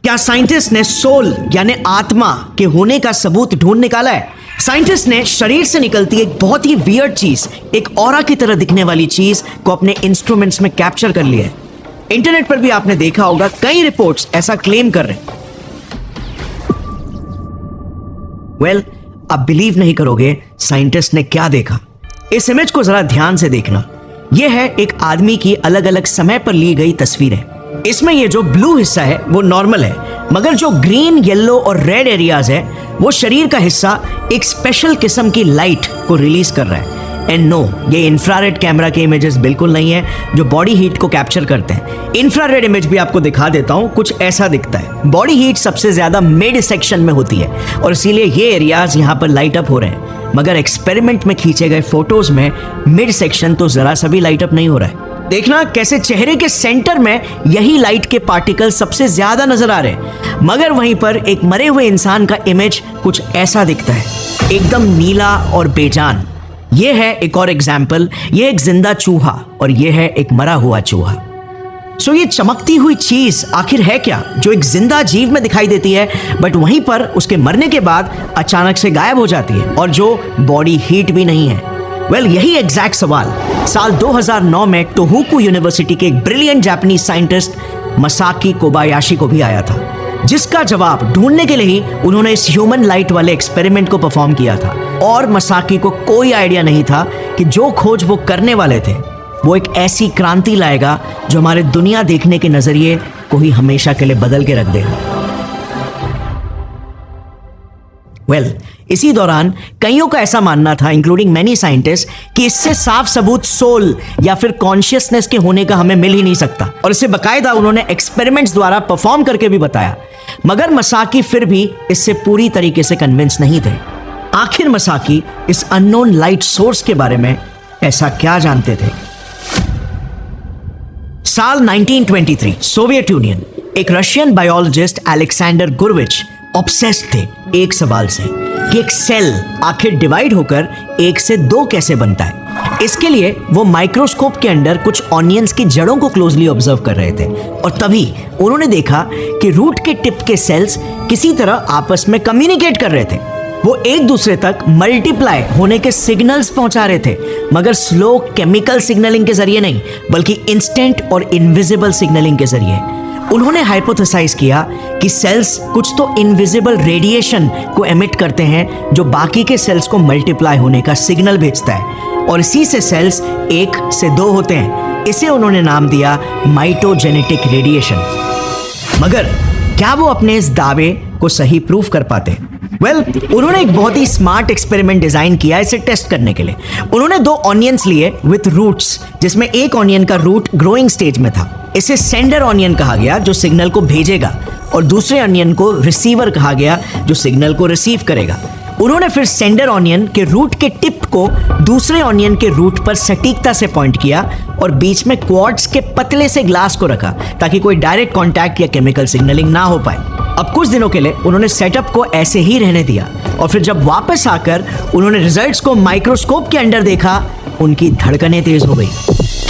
क्या साइंटिस्ट ने सोल यानी आत्मा के होने का सबूत ढूंढ निकाला है? साइंटिस्ट ने शरीर से निकलती एक बहुत ही वियर्ड चीज, एक ऑरा की तरह दिखने वाली चीज को अपने इंस्ट्रूमेंट्स में कैप्चर कर लिया है। इंटरनेट पर भी आपने देखा होगा, कई रिपोर्ट्स ऐसा क्लेम कर रहे हैं। वेल, आप बिलीव नहीं करोगे साइंटिस्ट ने क्या देखा। इस इमेज को जरा ध्यान से देखना। यह है एक आदमी की अलग अलग समय पर ली गई तस्वीरें। इसमें ये जो ब्लू हिस्सा है वो नॉर्मल है, मगर जो ग्रीन, येलो और रेड एरियाज है वो शरीर का हिस्सा एक स्पेशल किस्म की लाइट को रिलीज कर रहा है। एंड नो, ये इंफ्रारेड कैमरा के इमेजेस बिल्कुल नहीं है जो बॉडी हीट को कैप्चर करते हैं। इंफ्रारेड इमेज भी आपको दिखा देता हूं, कुछ ऐसा दिखता है। बॉडी हीट सबसे ज्यादा मिड सेक्शन में होती है और इसीलिए ये एरियाज यहां पर लाइट अप हो रहे हैं, मगर एक्सपेरिमेंट में खींचे गए फोटोज में मिड सेक्शन तो जरा सा भी लाइट अप नहीं हो रहा है। देखना कैसे चेहरे के सेंटर में यही लाइट के पार्टिकल सबसे ज्यादा नजर आ रहे हैं, मगर वहीं पर एक मरे हुए इंसान का इमेज कुछ ऐसा दिखता है, एकदम नीला और बेजान। यह है एक और एग्जाम्पल। यह एक जिंदा चूहा और यह है एक मरा हुआ चूहा। सो ये चमकती हुई चीज आखिर है क्या, जो एक जिंदा जीव में दिखाई देती है बट वहीं पर उसके मरने के बाद अचानक से गायब हो जाती है और जो बॉडी हीट भी नहीं है? वेल, यही एग्जैक्ट सवाल साल 2009 में टोहोकू यूनिवर्सिटी के एक ब्रिलियंट जापानीज साइंटिस्ट मसाकी कोबायाशी को भी आया था, जिसका जवाब ढूंढने के लिए ही उन्होंने इस ह्यूमन लाइट वाले एक्सपेरिमेंट को परफॉर्म किया था। और मसाकी को कोई आइडिया नहीं था कि जो खोज वो करने वाले थे वो एक ऐसी क्रांति लाएगा जो हमारे दुनिया देखने के नजरिए को ही हमेशा के लिए बदल के रख देगा। वेल, इसी दौरान कईयों का ऐसा मानना था, इंक्लूडिंग मैनी साइंटिस्ट, कि इससे साफ सबूत सोल या फिर कॉन्शियसनेस के होने का हमें मिल ही नहीं सकता, और इसे बकायदा उन्होंने एक्सपेरिमेंट्स द्वारा परफॉर्म करके भी बताया। मगर मसाकी फिर भी इससे पूरी तरीके से कन्विंस नहीं थे। आखिर मसाकी इस अननोन लाइट सोर्स के बारे में ऐसा क्या जानते थे? साल 1923, सोवियत यूनियन, एक रशियन बायोलॉजिस्ट अलेक्जेंडर गुरविच ऑब्सेस्ड थे एक सवाल से कि एक सेल आखिर डिवाइड होकर 1 से 2 कैसे बनता है। इसके लिए वो माइक्रोस्कोप के अंदर कुछ ऑनियंस की जड़ों को क्लोजली ऑब्जर्व कर रहे थे और तभी उन्होंने देखा कि रूट के टिप के सेल्स किसी तरह आपस में कम्युनिकेट कर रहे थे। वो एक दूसरे तक मल्टीप्लाई होने के सिग्नल्स पहुंचा रहे थे, मगर स्लो केमिकल सिग्नलिंग के जरिए नहीं, बल्कि इंस्टेंट और इनविजिबल सिग्नलिंग के जरिए। उन्होंने हाइपोथेसाइज किया कि सेल्स कुछ तो इनविजिबल रेडिएशन को एमिट करते हैं जो बाकी के सेल्स को मल्टीप्लाई होने का सिग्नल भेजता है और इसी से सेल्स 1 से 2 होते हैं। इसे उन्होंने नाम दिया माइटोजेनेटिक रेडिएशन। मगर क्या वो अपने इस दावे को सही प्रूफ कर पाते? वेल, उन्होंने एक बहुत ही स्मार्ट एक्सपेरिमेंट डिजाइन किया इसे टेस्ट करने के लिए। उन्होंने 2 ऑनियंस लिए विथ रूट्स, जिसमें एक ऑनियन का रूट ग्रोइंग स्टेज में था। इसे सेंडर ऑनियन कहा गया जो सिग्नल को भेजेगा, और दूसरे ऑनियन को रिसीवर कहा गया जो सिग्नल को रिसीव करेगा। उन्होंने फिर सेंडर ऑनियन के रूट के टिप को दूसरे ऑनियन के रूट पर सटीकता से पॉइंट किया और बीच में क्वार्ट्ज के पतले से ग्लास को रखा ताकि कोई डायरेक्ट कांटेक्ट या केमिकल सिग्नलिंग ना हो पाए। अब कुछ दिनों के लिए उन्होंने सेटअप को ऐसे ही रहने दिया और फिर जब वापस आकर उन्होंने रिजल्ट्स को माइक्रोस्कोप के अंदर देखा, उनकी धड़कनें तेज हो गई,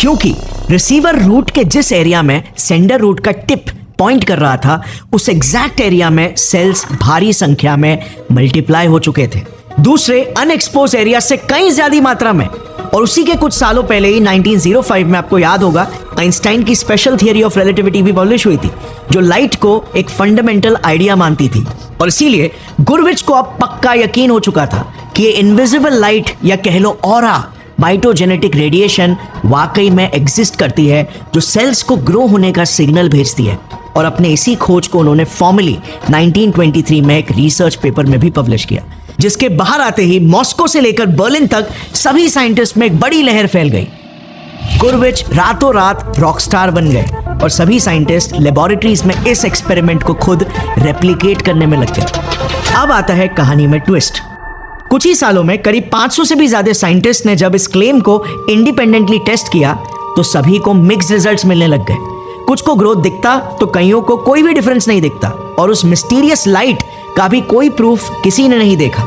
क्योंकि रिसीवर रूट के जिस एरिया में सेंडर रूट का टिप पॉइंट कर रहा था उस एग्जैक्ट एरिया में सेल्स भारी संख्या में मल्टीप्लाई हो चुके थे, दूसरे अनएक्सपोज एरिया से कई ज्यादा मात्रा में। और उसी के कुछ सालों पहले ही 1905 में, आपको याद होगा, आइंस्टाइन की स्पेशल थियरी ऑफ रिलेटिविटी भी पब्लिश हुई थी जो लाइट को एक फंडामेंटल आइडिया मानती थी। और इसीलिए गुरविच को अब पक्का यकीन हो चुका था कि ये इनविजिबल लाइट या कह लो ऑरा, माइटोजेनेटिक रेडिएशन वाकई में एग्जिस्ट करती है जो सेल्स को ग्रो होने का सिग्नल भेजती है। और अपने इसी खोज को उन्होंने फॉर्मली 1923 में एक रिसर्च पेपर में भी पब्लिश किया, जिसके बाहर आते ही मॉस्को से लेकर बर्लिन तक सभी साइंटिस्ट में एक बड़ी लहर फैल गई। गुरविच रातों रात रॉकस्टार बन गए और सभी साइंटिस्ट लेबोरेटरीज में इस एक्सपेरिमेंट को खुद रेप्लिकेट करने में लग गए। अब आता है कहानी में ट्विस्ट। कुछ ही सालों में करीब 500 से भी ज्यादा साइंटिस्ट ने जब इस क्लेम को इंडिपेंडेंटली टेस्ट किया तो सभी को मिक्स्ड रिजल्ट्स मिलने लग गए। कुछ को ग्रोथ दिखता तो कईयों को कोई भी डिफरेंस नहीं दिखता, और उस मिस्टीरियस लाइट का भी कोई प्रूफ किसी ने नहीं देखा।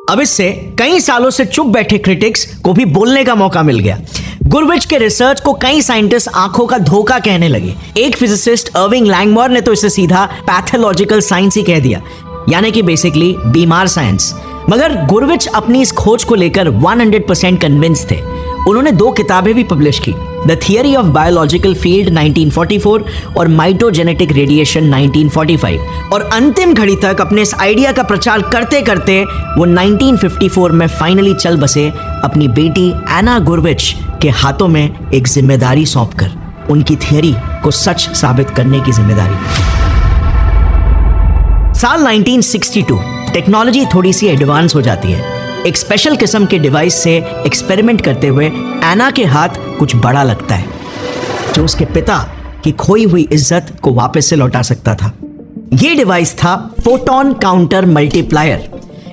अब इससे कई सालों से चुप बैठे क्रिटिक्स को भी बोलने का मौका मिल गया। गुरविच के रिसर्च को कई साइंटिस्ट आंखों का धोखा कहने लगे। एक फिजिसिस्ट अर्विंग लैंगमोर ने तो इसे सीधा पैथोलॉजिकल साइंस ही कह दिया, यानी कि बेसिकली बीमार साइंस। मगर गुरविच अपनी इस खोज को लेकर 100% कन्विंस थे। उन्होंने 2 किताबें भी पब्लिश की, the theory of biological field 1944 और माइटोजेनेटिक रेडिएशन 1945। और अंतिम घड़ी तक अपने इस आइडिया का प्रचार करते करते वो 1954 में फाइनली चल बसे अपनी बेटी एना गुरविच के हाथों में एक जिम्मेदारी सौंपकर, उनकी थियरी को सच साबित करने की जिम्मेदारी। साल 1962 टेक्नोलॉजी थोड़ी सी एडवांस हो जाती है। एक स्पेशल किस्म के डिवाइस से एक्सपेरिमेंट करते हुए एना के हाथ कुछ बड़ा लगता है, जो उसके पिता की खोई हुई इज्जत को वापस से लौटा सकता था। यह डिवाइस था फोटोन काउंटर मल्टीप्लायर।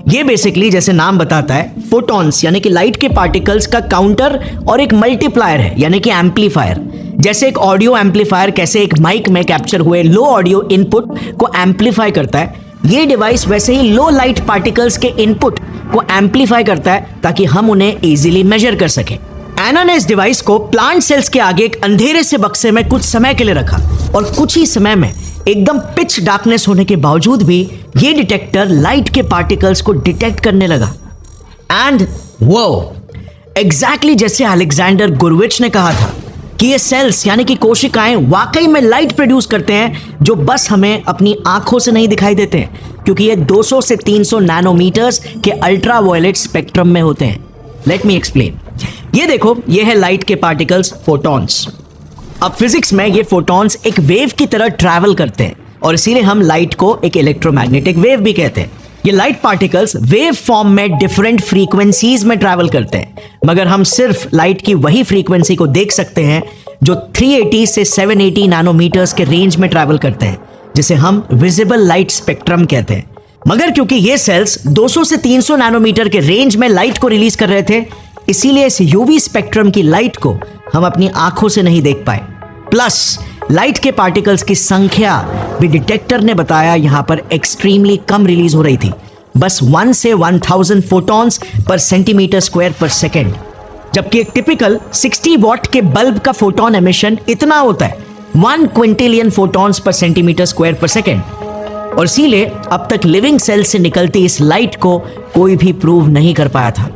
ये बेसिकली जैसे नाम बताता है, फोटॉन्स यानी कि लाइट के पार्टिकल्स का काउंटर और एक मल्टीप्लायर है यानी कि एम्पलीफायर। जैसे एक ऑडियो एम्पलीफायर कैसे एक माइक में कैप्चर हुए लो ऑडियो इनपुट को एम्पलीफाई करता है, ये डिवाइस वैसे ही लो लाइट पार्टिकल्स के इनपुट को एम्पलीफाई करता है ताकि हम उन्हें इजीली मेजर कर सकें। एना ने इस डिवाइस को प्लांट सेल्स के आगे एक अंधेरे से बक्से में कुछ समय के लिए रखा और कुछ ही समय में एकदम पिच डार्कनेस होने के बावजूद भी ये डिटेक्टर लाइट के पार्टिकल्स को डिटेक्ट करने लगा। एंड वो एग्जैक्टली जैसे अलेक्जेंडर गुरविच ने कहा था कि ये सेल्स यानी कि कोशिकाएं वाकई में लाइट प्रोड्यूस करते हैं, जो बस हमें अपनी आंखों से नहीं दिखाई देते हैं, क्योंकि ये 200 से 300 नैनोमीटर्स के अल्ट्रा वायलेट स्पेक्ट्रम में होते हैं। Let me explain. ये देखो, ये है लाइट के पार्टिकल्स, फोटॉन्स। अब फिजिक्स में ये फोटॉन्स एक वेव की तरह ट्रैवल करते हैं और इसीलिए हम लाइट को एक इलेक्ट्रोमैग्नेटिक वेव भी कहते हैं। ये लाइट पार्टिकल्स वेव फॉर्म में डिफरेंट फ्रीक्वेंसीज में ट्रैवल करते हैं, मगर हम सिर्फ लाइट की वही फ्रीक्वेंसी को देख सकते हैं जो 380 से 780 नैनोमीटर्स के रेंज में ट्रैवल करते हैं, जिसे हम विजिबल लाइट स्पेक्ट्रम कहते हैं। मगर क्योंकि ये सेल्स 200 से 300 नैनोमीटर के रेंज में लाइट को रिलीज कर रहे थे, इसीलिए इस यूवी स्पेक्ट्रम की लाइट को हम अपनी आंखों से नहीं देख पाए। प्लस लाइट के पार्टिकल्स की संख्या भी डिटेक्टर ने बताया यहां पर एक्सट्रीमली कम रिलीज हो रही थी, बस 1 से 1000 फोटॉन्स पर सेंटीमीटर स्क्वायर पर सेकेंड, जबकि एक टिपिकल 60 वॉट के बल्ब का फोटोन एमिशन इतना होता है 1 Quintillion photons per centimetre square पर सेकेंड। और इसीलिए अब तक लिविंग सेल से निकलती इस लाइट को कोई भी प्रूव नहीं कर पाया था।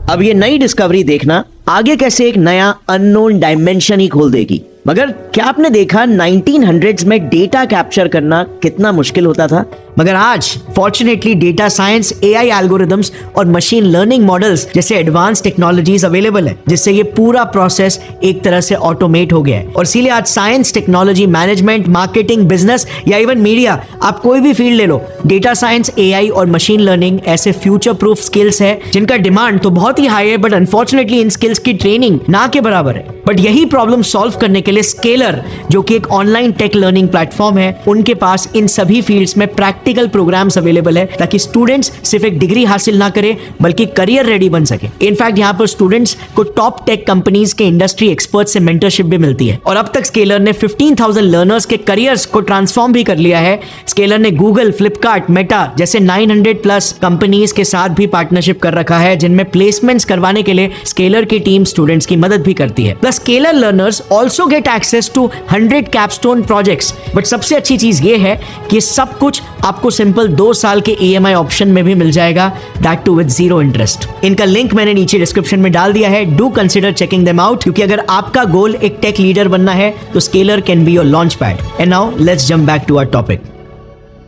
अब ये नई डिस्कवरी देखना आगे कैसे एक नया अननोन डायमेंशन ही खोल देगी। मगर क्या आपने देखा 1900s में डेटा कैप्चर करना कितना मुश्किल होता था? मगर आज fortunately data science, AI algorithms और मशीन लर्निंग मॉडल्स जैसे एडवांस टेक्नोलॉजीज अवेलेबल है, जिससे ये पूरा प्रोसेस एक तरह से ऑटोमेट हो गया है। और इसीलिए आज science, technology, management, marketing, business या इवन मीडिया, आप कोई भी फील्ड ले लो, डेटा साइंस, एआई और मशीन लर्निंग ऐसे फ्यूचर प्रूफ स्किल्स है जिनका डिमांड तो बहुत ही हाई है, बट अनफॉर्चुनेटली इन स्किल्स की ट्रेनिंग ना के बराबर है। बट यही प्रॉब्लम सॉल्व करने के लिए स्केलर, जो कि एक ऑनलाइन टेक लर्निंग प्लेटफॉर्म है, उनके पास इन सभी फील्ड्स में प्रैक्टिकल प्रोग्राम्स अवेलेबल है, ताकि स्टूडेंट्स सिर्फ एक डिग्री हासिल ना करें बल्कि करियर रेडी बन सके। इनफैक्ट यहाँ पर स्टूडेंट्स को टॉप टेक कंपनीज के इंडस्ट्री एक्सपर्ट से मेंटरशिप भी मिलती है। और अब तक स्केलर ने 15,000 लर्नर्स के करियर्स को ट्रांसफॉर्म भी कर लिया है। स्केलर ने गूगल, फ्लिपकार्ट, मेटा जैसे 900 प्लस कंपनीज के साथ भी पार्टनरशिप कर रखा है, जिनमें प्लेसमेंट्स करवाने के लिए स्केलर की टीम स्टूडेंट्स की मदद भी करती है। Plus Scaler learners also get access to 100 capstone projects. But सबसे अच्छी चीज ये है कि सब कुछ आपको सिंपल 2 साल के EMI ऑप्शन में भी मिल जाएगा, दैट टू विद 0 इंटरेस्ट। इनका लिंक मैंने नीचे डिस्क्रिप्शन में डाल दिया है। Do consider checking them out, क्योंकि अगर आपका गोल एक टेक लीडर बनना है तो Scaler can be your launch pad. And now let's jump back to our topic.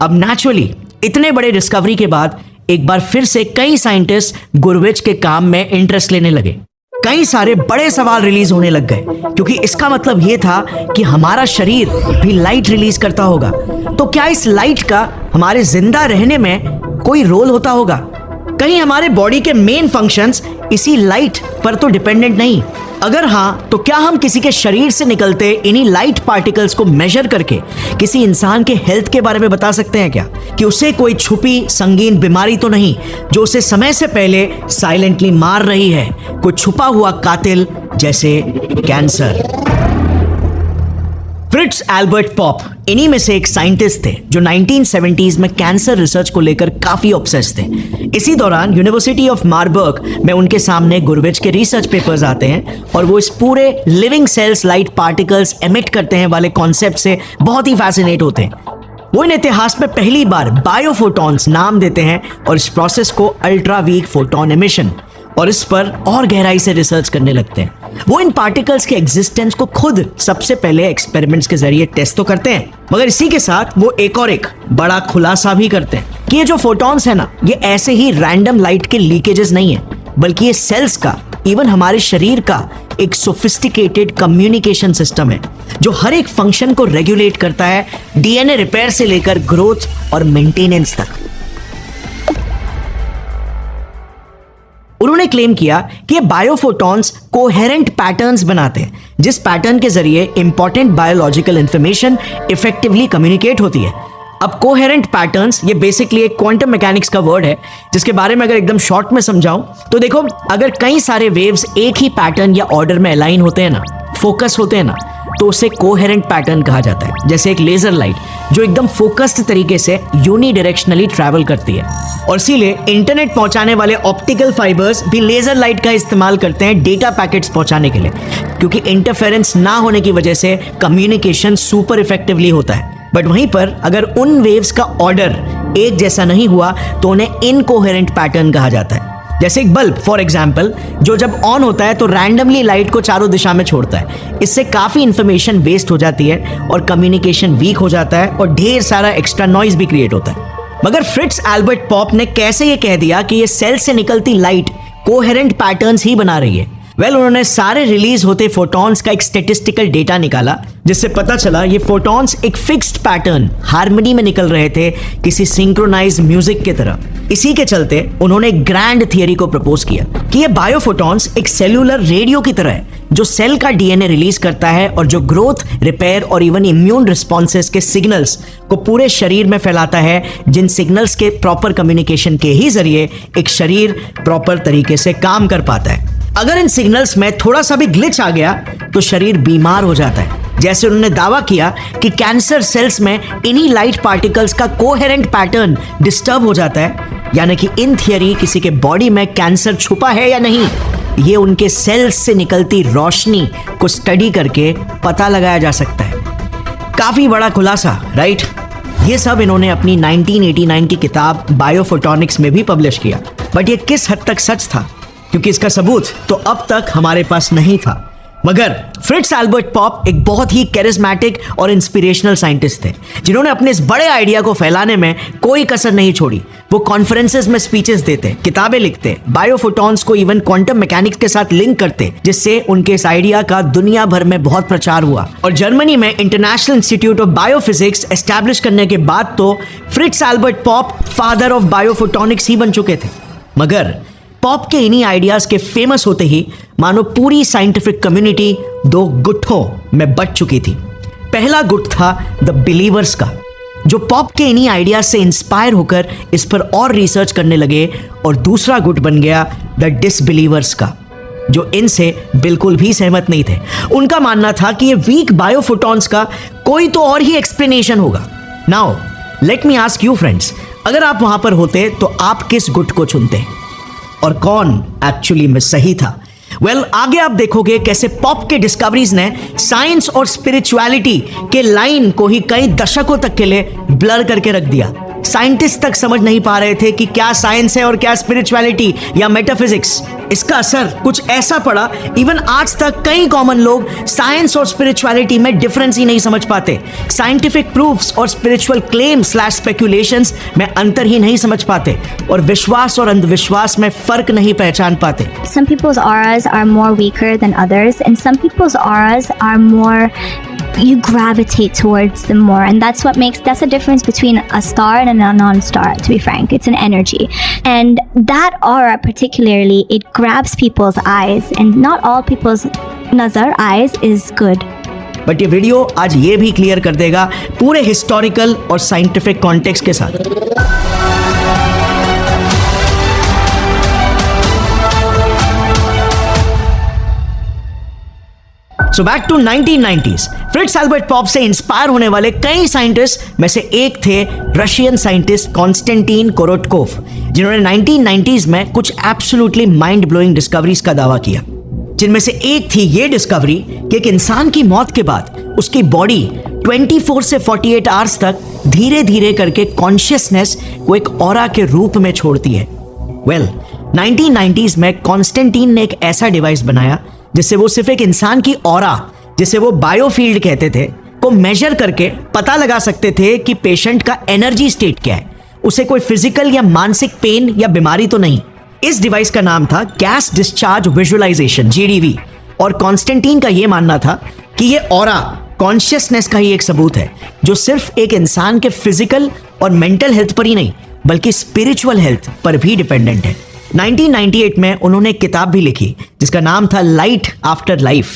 अब नेचुरली इतने बड़े डिस्कवरी के बाद एक बार फिर से कई साइंटिस्ट गुरविच के काम में इंटरेस्ट लेने लगे। कई सारे बड़े सवाल रिलीज होने लग गए, क्योंकि इसका मतलब यह था कि हमारा शरीर भी लाइट रिलीज करता होगा, तो क्या इस लाइट का हमारे जिंदा रहने में कोई रोल होता होगा? कहीं हमारे बॉडी के मेन फंक्शंस इसी लाइट पर तो डिपेंडेंट नहीं? अगर हाँ, तो क्या हम किसी के शरीर से निकलते इन्हीं लाइट पार्टिकल्स को मेजर करके किसी इंसान के हेल्थ के बारे में बता सकते हैं क्या, कि उसे कोई छुपी संगीन बीमारी तो नहीं जो उसे समय से पहले साइलेंटली मार रही है, कोई छुपा हुआ कातिल जैसे कैंसर? फ्रिट्ज एल्बर्ट पॉप इन्हीं में से एक साइंटिस्ट थे जो 1970s में कैंसर रिसर्च को लेकर काफी ऑब्सेस्ड थे। इसी दौरान यूनिवर्सिटी ऑफ मार्बर्ग में उनके सामने गुरविच के रिसर्च पेपर्स आते हैं और वो इस पूरे living cells light particles emit करते हैं वाले कॉन्सेप्ट से बहुत ही फैसिनेट होते हैं। वो इन इतिहास में पहली बार बायोफोटॉन्स नाम देते हैं और इस प्रोसेस को अल्ट्रा वीक फोटोन एमिशन और इस पर और गहराई से रिसर्च करने लगते हैं। वो इन पार्टिकल्स के एग्जिस्टेंस को खुद सबसे पहले एक्सपेरिमेंट्स के जरिए टेस्ट तो करते हैं, मगर इसी के साथ वो एक बड़ा खुलासा भी करते हैं कि ये जो फोटॉन्स है ना, ये ऐसे ही रैंडम लाइट के लीकेजेस नहीं है, बल्कि ये सेल्स का, इवन हमारे शरीर का एक सोफिस्टिकेटेड कम्युनिकेशन सिस्टम है जो हर एक फंक्शन को रेगुलेट करता है, डीएनए रिपेयर से लेकर ग्रोथ और मेंटेनेंस तक। उन्होंने क्लेम किया कि ये बायोफोटॉन्स कोहेरेंट पैटर्न्स बनाते हैं, जिस पैटर्न के जरिए important biological information effectively communicate होती है। अब कोहेरेंट पैटर्न्स ये बेसिकली एक क्वांटम मैकेनिक्स का वर्ड है, जिसके बारे में अगर एकदम शॉर्ट में समझाऊं तो देखो, अगर कई सारे वेव्स एक ही पैटर्न या ऑर्डर में अलाइन होते हैं ना, फोकस होते हैं ना, तो उसे कोहेरेंट पैटर्न कहा जाता है। जैसे एक लेजर लाइट जो एकदम फोकस्ड तरीके से यूनिडायरेक्शनली ट्रैवल करती है, और इसीलिए इंटरनेट पहुंचाने वाले ऑप्टिकल फाइबर्स भी लेजर लाइट का इस्तेमाल करते हैं डेटा पैकेट्स पहुंचाने के लिए, क्योंकि इंटरफेरेंस ना होने की वजह से कम्युनिकेशन सुपर इफेक्टिवली होता है। बट वहीं पर अगर उन वेव्स का ऑर्डर एक जैसा नहीं हुआ तो उन्हें इनकोहेरेंट पैटर्न कहा जाता है। जैसे एक बल्ब फॉर एग्जाम्पल, जो जब ऑन होता है तो रैंडमली लाइट को चारों दिशा में छोड़ता है। इससे काफी इंफॉर्मेशन वेस्ट हो जाती है और कम्युनिकेशन वीक हो जाता है और ढेर सारा एक्स्ट्रा नॉइज भी क्रिएट होता है। मगर फ्रिट्ज एल्बर्ट पॉप ने कैसे ये कह दिया कि ये सेल से निकलती लाइट कोहेरेंट पैटर्न्स ही बना रही है? उन्होंने सारे रिलीज होते फोटॉन्स का एक स्टैटिस्टिकल डेटा निकाला, जिससे पता चला ये फोटॉन्स एक फिक्स्ड पैटर्न हार्मनी में निकल रहे थे, किसी सिंक्रोनाइज्ड म्यूजिक की तरह। इसी के चलते उन्होंने एक ग्रैंड थियरी को प्रपोज किया कि ये बायोफोटॉन्स एक सेल्यूलर रेडियो की तरह है, जो सेल का डीएनए रिलीज करता है और जो ग्रोथ, रिपेयर और इवन इम्यून रिस्पॉन्सेस के सिग्नल्स को पूरे शरीर में फैलाता है, जिन सिग्नल्स के प्रॉपर कम्युनिकेशन के ही जरिए एक शरीर प्रॉपर तरीके से काम कर पाता है। अगर इन सिग्नल्स में थोड़ा सा भी ग्लिच आ गया तो शरीर बीमार हो जाता है। जैसे उन्होंने दावा किया कि कैंसर सेल्स में इन्हीं लाइट पार्टिकल्स का कोहेरेंट पैटर्न डिस्टर्ब हो जाता है, यानी कि इन थियरी किसी के बॉडी में कैंसर छुपा है या नहीं, ये उनके सेल्स से निकलती रोशनी को स्टडी करके पता लगाया जा सकता है। काफी बड़ा खुलासा, राइट? ये सब इन्होंने अपनी 1989 की किताब बायोफोटॉनिक्स में भी पब्लिश किया। बट ये किस हद तक सच था, क्योंकि इसका सबूत तो अब तक हमारे पास नहीं था। मगर फ्रिट्ज एल्बर्ट पॉप एक बहुत ही कैरिस्मेटिक और इंस्पिरेशनल साइंटिस्ट थे, जिन्होंने अपने इस बड़े आइडिया को फैलाने में कोई कसर नहीं छोड़ी। वो कॉन्फ्रेंसेस में स्पीचेस देते, किताबें लिखते, बायोफोटॉन्स को इवन क्वांटम मैकेनिक्स के साथ लिंक करते, जिससे उनके इस आइडिया का दुनिया भर में बहुत प्रचार हुआ। और जर्मनी में international institute of biophysics establish करने के बाद तो Fritz Albert Popp father of biophotonics ही बन चुके थे। मगर पॉप के इन्हीं आइडियाज के फेमस होते ही मानो पूरी साइंटिफिक कम्युनिटी दो गुट्ठों में बट चुकी थी। पहला गुट था द बिलीवर्स का, जो पॉप के इन्हीं आइडियाज से इंस्पायर होकर इस पर और रिसर्च करने लगे, और दूसरा गुट बन गया द डिसबिलीवर्स का, जो इनसे बिल्कुल भी सहमत नहीं थे। उनका मानना था कि ये वीक बायोफोटॉन्स का कोई तो और ही एक्सप्लेनेशन होगा। Now let me ask you friends, अगर आप वहां पर होते तो आप किस गुट को चुनते और कौन एक्चुअली में सही था? आगे आप देखोगे कैसे पॉप के डिस्कवरीज ने साइंस और स्पिरिचुअलिटी के लाइन को ही कई दशकों तक के लिए ब्लर करके रख दिया। साइंटिस्ट तक समझ नहीं पा रहे थे कि क्या साइंस है और क्या स्पिरिचुअलिटी या मेटाफिजिक्स। इसका असर कुछ ऐसा पड़ा, इवन आज तक कई कॉमन लोग साइंस और स्पिरिचुअलिटी में डिफरेंस ही नहीं समझ पाते, साइंटिफिक प्रूफ्स और स्पिरिचुअल क्लेम्स स्लैश स्पेक्यूलेशंस में अंतर ही नहीं समझ पाते, और विश्वास और अंधविश्वास में फर्क नहीं पहचान पाते। Some people's auras are more weaker than others, and some people's auras are more, you gravitate towards them more, and that's the difference between a star and a non-star, to be frank. It's an energy, and that aura particularly, it grabs people's eyes, and not all people's nazar eyes is good. But ये video आज ये भी clear कर देगा पूरे historical और scientific context के साथ। So back to 1990s। Fritz Albert Popp से इंस्पायर होने वाले कई साइंटिस्ट में से एक थे रशियन साइंटिस्ट कॉन्स्टेंटीन कोरोटकोव, जिन्होंने 1990s में कुछ एब्सोल्युटली माइंड ब्लोइंग डिस्कवरीज का दावा किया, जिनमें से एक थी ये डिस्कवरी कि एक इंसान की मौत के बाद उसकी बॉडी 24 से 48 आवर्स तक धीरे धीरे करके कॉन्शियसनेस को एक ऑरा के रूप में छोड़ती है। वेल 1990s में कॉन्स्टेंटीन ने एक ऐसा डिवाइस बनाया जिससे वो सिर्फ एक इंसान की ऑरा, जिसे वो बायोफील्ड कहते थे, को मेजर करके पता लगा सकते थे कि पेशेंट का एनर्जी स्टेट क्या है, उसे कोई फिजिकल या मानसिक पेन या बीमारी तो नहीं। इस डिवाइस का नाम था गैस डिस्चार्ज विजुअलाइजेशन, GDV, और कॉन्स्टेंटीन का यह मानना था कि ये ऑरा कॉन्शियसनेस का ही एक सबूत है, जो सिर्फ एक इंसान के फिजिकल और मेंटल हेल्थ पर ही नहीं बल्कि स्पिरिचुअल हेल्थ पर भी डिपेंडेंट है। 1998 में उन्होंने एक किताब भी लिखी जिसका नाम था लाइट आफ्टर लाइफ,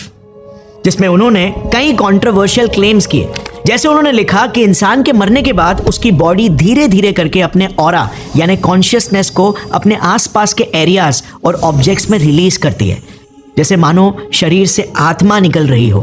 जिसमें उन्होंने कई कंट्रोवर्शियल क्लेम्स किए। जैसे उन्होंने लिखा कि इंसान के मरने के बाद उसकी बॉडी धीरे धीरे करके अपने ऑरा यानी कॉन्शियसनेस को अपने आसपास के एरियाज और ऑब्जेक्ट्स में रिलीज करती है, जैसे मानो शरीर से आत्मा निकल रही हो।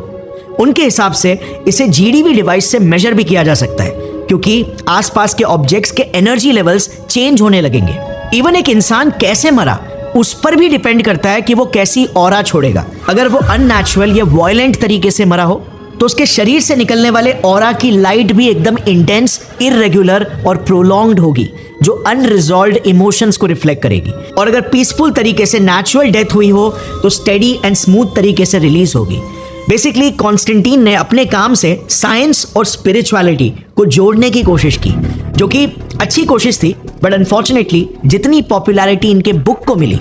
उनके हिसाब से इसे GDV डिवाइस से मेजर भी किया जा सकता है, क्योंकि आसपास के ऑब्जेक्ट्स के एनर्जी लेवल्स चेंज होने लगेंगे। इवन एक इंसान कैसे मरा उस पर भी डिपेंड करता है कि वो कैसी ऑरा छोड़ेगा। अगर वो अननेचुरल या वायलेंट तरीके से मरा हो तो उसके शरीर से निकलने वाले ऑरा की लाइट भी एकदम इंटेंस, इररेगुलर और प्रोलॉन्ग्ड होगी, जो अनरिजॉल्व्ड इमोशंस को रिफ्लेक्ट करेगी। और अगर पीसफुल तरीके से नेचुरल डेथ हुई हो तो स्टेडी एंड स्मूथ तरीके से रिलीज होगी। बेसिकली कॉन्स्टेंटीन ने अपने काम से साइंस और स्पिरिचुअलिटी को जोड़ने की कोशिश की, जो कि अच्छी कोशिश थी, बट अनफॉर्चुनेटली जितनी पॉपुलैरिटी इनके बुक को मिली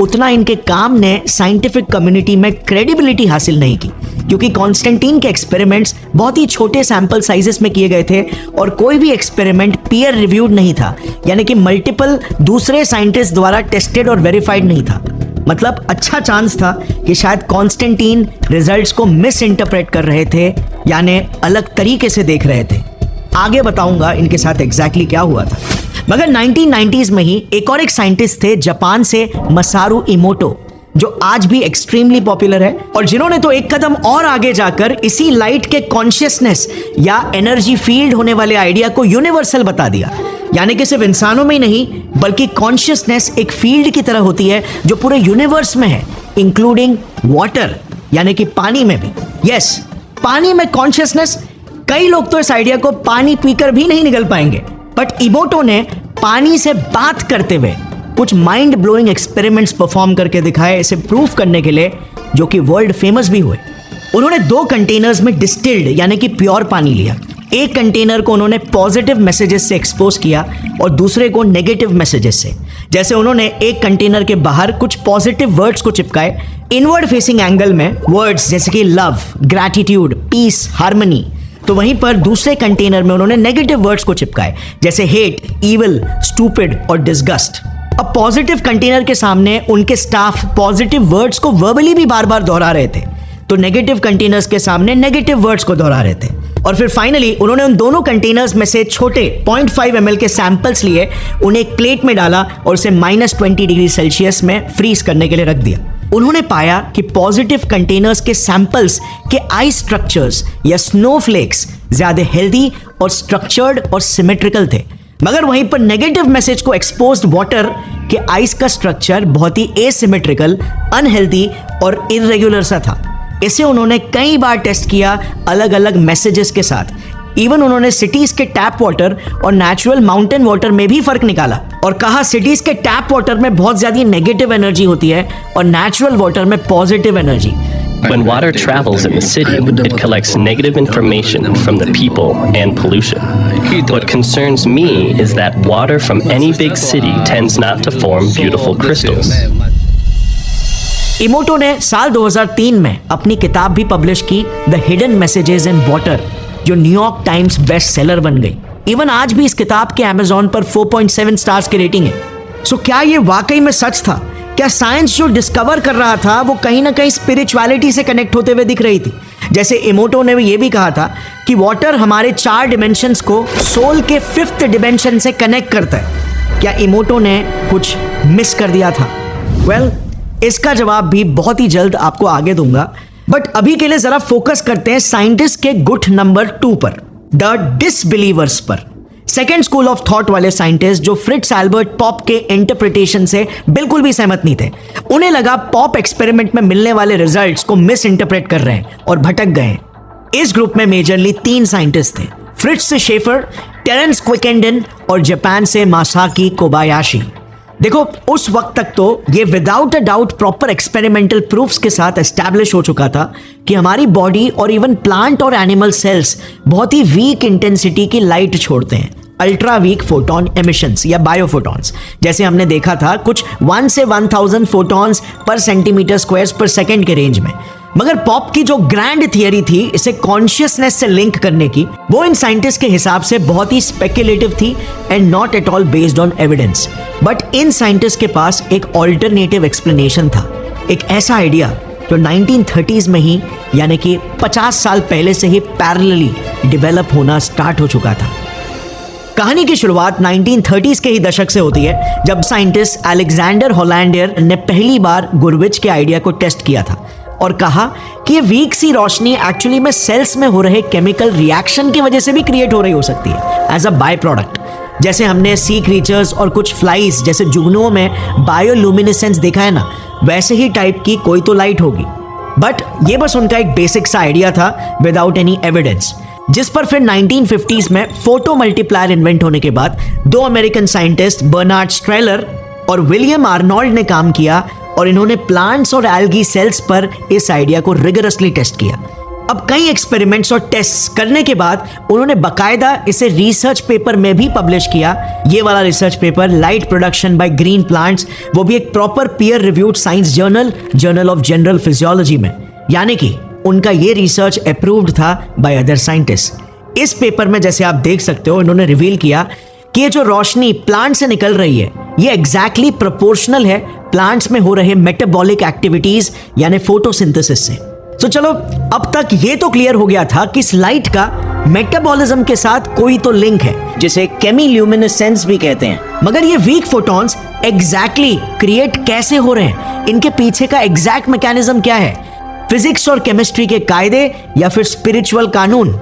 उतना इनके काम ने साइंटिफिक कम्युनिटी में क्रेडिबिलिटी हासिल नहीं की, क्योंकि कॉन्स्टेंटीन के एक्सपेरिमेंट्स बहुत ही छोटे सैंपल साइजेस में किए गए थे और कोई भी एक्सपेरिमेंट पीयर रिव्यूड नहीं था, यानी कि मल्टीपल दूसरे साइंटिस्ट द्वारा टेस्टेड और वेरीफाइड नहीं था। मतलब अच्छा चांस था कि शायद कॉन्स्टेंटीन रिजल्ट्स को मिस इंटरप्रेट कर रहे थे, यानी अलग तरीके से देख रहे थे। आगे बताऊंगा इनके साथ एग्जैक्टली क्या हुआ था। मगर 1990s में ही एक साइंटिस्ट थे जापान से, मसारू इमोटो, जो आज भी एक्सट्रीमली पॉपुलर है और जिन्होंने तो एक कदम और आगे जाकर इसी लाइट के कॉन्शियसनेस या एनर्जी फील्ड होने वाले आइडिया को यूनिवर्सल बता दिया, यानी कि सिर्फ इंसानों में ही नहीं बल्कि कॉन्शियसनेस एक फील्ड की तरह होती है जो पूरे यूनिवर्स में है, इंक्लूडिंग वाटर, यानी कि पानी में भी। यस, पानी में कॉन्शियसनेस। कई लोग तो इस आइडिया को पानी पीकर भी नहीं निकल पाएंगे, बट इमोटो ने पानी से बात करते हुए कुछ माइंड ब्लोइंग एक्सपेरिमेंट्स परफॉर्म करके दिखाए, इसे प्रूफ करने के लिए, जो कि वर्ल्ड फेमस भी हुए। उन्होंने 2 कंटेनर्स में डिस्टिल्ड यानी कि प्योर पानी लिया। एक कंटेनर को उन्होंने पॉजिटिव मैसेजेस से एक्सपोज किया और दूसरे को नेगेटिव मैसेजेस से। जैसे उन्होंने एक कंटेनर के बाहर कुछ पॉजिटिव वर्ड्स को चिपकाए इनवर्ड फेसिंग एंगल में, वर्ड्स जैसे कि लव, ग्रैटिट्यूड, पीस, हार्मनी, तो वहीं पर दूसरे कंटेनर में उन्होंने नेगेटिव वर्ड्स को चिपकाए जैसे हेट, ईविल, स्टूपिड और डिसगस्ट। अब पॉजिटिव कंटेनर के सामने उनके स्टाफ पॉजिटिव वर्ड्स को वर्बली भी बार बार दोहरा रहे थे, तो नेगेटिव कंटेनर्स के सामने नेगेटिव वर्ड्स को दोहरा रहे थे। और फिर फाइनली उन्होंने उन दोनों कंटेनर्स में से छोटे 0.5 ml के सैंपल्स लिए, उन्हें एक प्लेट में डाला और उसे -20 डिग्री सेल्सियस में फ्रीज करने के लिए रख दिया। उन्होंने पाया कि पॉजिटिव कंटेनर्स के सैंपल्स के आई स्ट्रक्चर्स या स्नोफ्लेक्स ज्यादा हेल्दी और स्ट्रक्चर्ड और सिमेट्रिकल थे, मगर वहीं पर नेगेटिव मैसेज को एक्सपोज्ड वाटर के आइस का स्ट्रक्चर बहुत ही एसिमेट्रिकल, अनहेल्दी और इररेगुलर सा था। इसे उन्होंने कई बार टेस्ट किया अलग अलग मैसेजेस के साथ। इवन उन्होंने सिटीज के टैप वाटर और नेचुरल माउंटेन वाटर में भी फर्क निकाला और कहा सिटीज के टैप वाटर में बहुत ज्यादा नेगेटिव एनर्जी होती है और नेचुरल वाटर में positive energy. When water travels in the city, it collects negative information from the people and pollution. What concerns me is that water from any big city tends not to form beautiful crystals. इमोटो ने साल 2003 में अपनी किताब भी publish की, the hidden messages in water, जो New York times best seller बन गई। इवन आज भी इस किताब के अमेज़न पर 4.7 स्टार्स की रेटिंग है। सो क्या ये वाकई में सच था? क्या साइंस जो डिस्कवर कर रहा था वो कहीं ना कहीं स्पिरिचुअलिटी से कनेक्ट होते हुए दिख रही थी? जैसे इमोटो ने ये भी कहा था कि वाटर हमारे 4 डिमेंशंस को सोल के 5th डिमेंशन से कनेक्ट करता है। क्या इमोटो ने कुछ मिस कर दिया था? वेल, इसका जवाब भी बहुत ही जल्द आपको आगे दूंगा। बट अभी के लिए जरा फोकस करते हैं साइंटिस्ट के गुट नंबर 2 पर, द डिसबिलीवर्स पर। सेकेंड स्कूल ऑफ थॉट वाले साइंटिस्ट जो फ्रिट्ज एल्बर्ट पॉप के इंटरप्रिटेशन से बिल्कुल भी सहमत नहीं थे। उन्हें लगा पॉप एक्सपेरिमेंट में मिलने वाले रिजल्ट्स को मिस इंटरप्रेट कर रहे हैं और भटक गए। इस ग्रुप में मेजरली 3 साइंटिस्ट थे, फ्रिट्ज से शेफर, टेरेंस क्विकेंडन और जापान से मासाकी कोबायाशी। देखो उस वक्त तक तो ये without a doubt proper experimental proofs के साथ एस्टैब्लिश हो चुका था कि हमारी बॉडी और इवन प्लांट और एनिमल सेल्स बहुत ही वीक इंटेंसिटी की लाइट छोड़ते हैं, अल्ट्रा वीक फोटोन एमिशंस या बायोफोटॉन्स। जैसे हमने देखा था कुछ 1 से 1000 फोटॉन्स पर सेंटीमीटर स्क्वायर पर सेकेंड के रेंज में। मगर पॉप की जो ग्रैंड थियरी थी इसे कॉन्शियसनेस से लिंक करने की, वो इन साइंटिस्ट के हिसाब से बहुत ही स्पेकुलेटिव थी and not at all based on evidence. But in scientist के पास एक ऑल्टरनेटिव एक्सप्लेनेशन था, एक ऐसा आइडिया जो 1930s में ही यानी कि 50 साल पहले से ही पैरेलली डेवलप होना स्टार्ट हो चुका था। कहानी की शुरुआत 1930s के ही दशक से होती है जब साइंटिस्ट अलेक्जेंडर होलैंडर ने पहली बार गुरविच के आइडिया को टेस्ट किया था और कहा कि ये वीक सी रोशनी एक्चुअली में सेल्स में हो रहे केमिकल रिएक्शन की वजह से भी क्रिएट हो रही हो सकती है एज अ बाय प्रोडक्ट। जैसे हमने सी क्रीचर्स और कुछ फ्लाइज जैसे जुगनुओं में बायोल्यूमिनेसेंस देखा है ना, वैसे ही टाइप की कोई तो लाइट होगी। बट ये बस उनका एक बेसिक सा आइडिया था विदाउट एनी एविडेंस, जिस पर फिर 1950s में फोटो मल्टीप्लायर इन्वेंट होने के बाद 2 अमेरिकन साइंटिस्ट बर्नार्ड स्ट्रेलर और विलियम आर्नोल्ड ने काम किया और इन्होंने प्लांट्स और एल्गी सेल्स पर इस आइडिया को रिगरसली टेस्ट किया। अब कई एक्सपेरिमेंट्स और टेस्ट्स करने के बाद उन्होंने बकायदा इसे रिसर्च पेपर में भी पब्लिश किया। ये वाला research paper light production by green plants, वो भी एक proper peer reviewed science journal of general physiology में, यानी कि उनका ये रिसर्च अप्रूव्ड था बाय अदर साइंटिस्ट। इस पेपर में जैसे आप देख सकते हो इन्होंने रिवील किया कि ये जो रोशनी प्लांट से निकल रही है ये एग्जैक्टली प्रोपोर्शनल है प्लांट्स में हो रहे मेटाबॉलिक एक्टिविटीज यानी फोटोसिंथेसिस से। तो चलो अब तक ये तो क्लियर हो गया था कि इस लाइट का मेटाबॉलिज्म के साथ कोई तो लिंक है जिसे केमिल्यूमिनेसेंस भी कहते हैं। मगर ये वीक फोटॉन्स एग्जैक्टली क्रिएट कैसे हो रहे हैं, इनके पीछे का एग्जैक्ट मैकेनिज्म क्या है, फिजिक्स और केमिस्ट्री के कायदे या फिर स्पिरिचुअल कानून,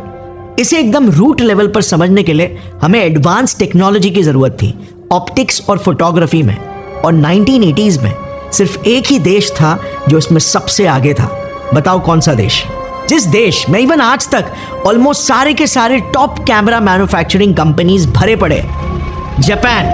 इसे एकदम रूट लेवल पर समझने के लिए हमें एडवांस टेक्नोलॉजी की जरूरत थी ऑप्टिक्स और फोटोग्राफी में। और 1980s में सिर्फ एक ही देश था जो इसमें सबसे आगे था। बताओ कौन सा देश? जिस देश में इवन आज तक ऑलमोस्ट सारे के सारे टॉप कैमरा मैन्युफैक्चरिंग कंपनीज भरे पड़े, जापान।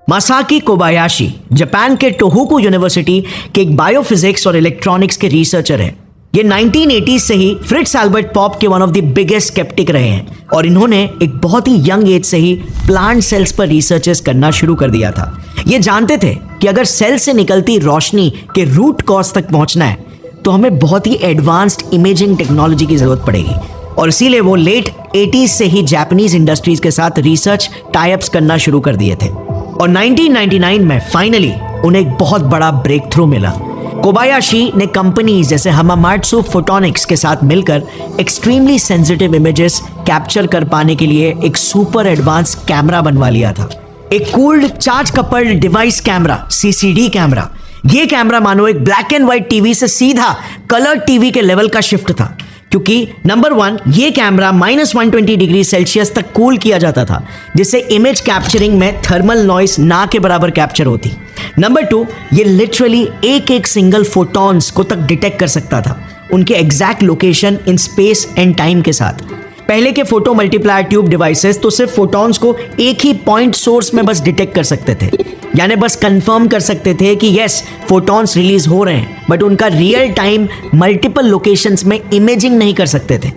मासाकी कोबायाशी जापान के टोहोकू यूनिवर्सिटी के एक बायोफिजिक्स और इलेक्ट्रॉनिक्स के रिसर्चर हैं। ये 1980s से ही फ्रिट्ज एल्बर्ट पॉप के one of the biggest sceptic रहे हैं और इन्होंने एक बहुत ही यंग एज से ही प्लांट सेल्स पर रिसर्चेस करना शुरू कर दिया था। ये जानते थे कि अगर सेल से निकलती रोशनी के रूट कॉज तक पहुंचना है तो हमें बहुत ही एडवांस्ड इमेजिंग टेक्नोलॉजी की जरूरत पड़ेगी और इसीलिए वो लेट 80s से ही जापानीज इंडस्ट्रीज के साथ रिसर्च टाई-अप्स करना शुरू कर दिए थे। और 1999 में फाइनली उन्हें एक बहुत बड़ा ब्रेक थ्रू मिला। कोबायाशी ने कंपनीज जैसे हमामात्सु फोटोनिक्स के साथ मिलकर एक्सट्रीमली सेंसिटिव इमेजेस कैप्चर कर पाने के लिए एक सुपर एडवांस कैमरा बनवा लिया था, एक cooled charge coupled device camera, CCD camera. ये कैमरा मानो एक ब्लैक एंड व्हाइट टीवी से सीधा कलर टीवी के लेवल का शिफ्ट था, क्योंकि नंबर 1 ये कैमरा -120 डिग्री सेल्सियस तक कूल किया जाता था जिससे इमेज कैप्चरिंग में थर्मल नॉइस ना के बराबर कैप्चर होती। नंबर 2 ये लिटरली एक सिंगल फोटॉन्स को तक डिटेक्ट कर सकता था, उनके exact location in space and time के साथ। पहले के फोटो मल्टीप्लायर ट्यूब डिवाइसेस तो सिर्फ फोटॉन्स को एक ही पॉइंट सोर्स में बस डिटेक्ट कर सकते थे, यानी बस कंफर्म कर सकते थे कि यस फोटॉन्स रिलीज हो रहे हैं, बट उनका रियल टाइम मल्टीपल लोकेशंस में इमेजिंग नहीं कर सकते थे।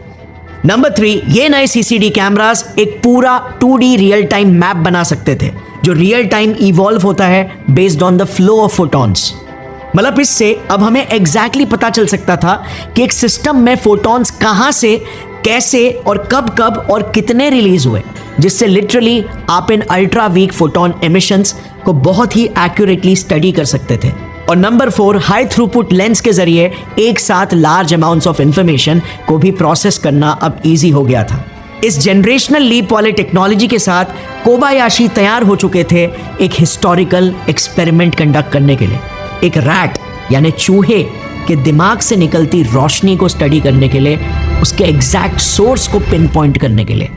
नंबर 3 ये नए CCD कैमरास एक पूरा 2D रियल टाइम मैप बना सकते थे जो रियल टाइम इवॉल्व होता है based on the flow of photons. मतलब इससे अब हमें एग्जैक्टली पता चल सकता था कि एक सिस्टम में फोटॉन्स कहां से, कैसे और कब और कितने रिलीज हुए, जिससे लिटरली आप इन अल्ट्रा वीक फोटॉन एमिशंस को बहुत ही एक्यूरेटली स्टडी कर सकते थे। और नंबर 4 हाई थ्रूपुट लेंस के जरिए एक साथ लार्ज अमाउंट्स ऑफ इंफॉर्मेशन को भी प्रोसेस करना अब इजी हो गया था। इस जनरेशनल लीप वाले टेक्नोलॉजी के साथ कोबायाशी तैयार हो चुके थे एक हिस्टोरिकल एक्सपेरिमेंट कंडक्ट करने के लिए। एक रैट यानी चूहे के दिमाग से निकलती रोशनी को स्टडी करने के लिए, उसके एग्जैक्ट सोर्स को पिन पॉइंट करने के लिए।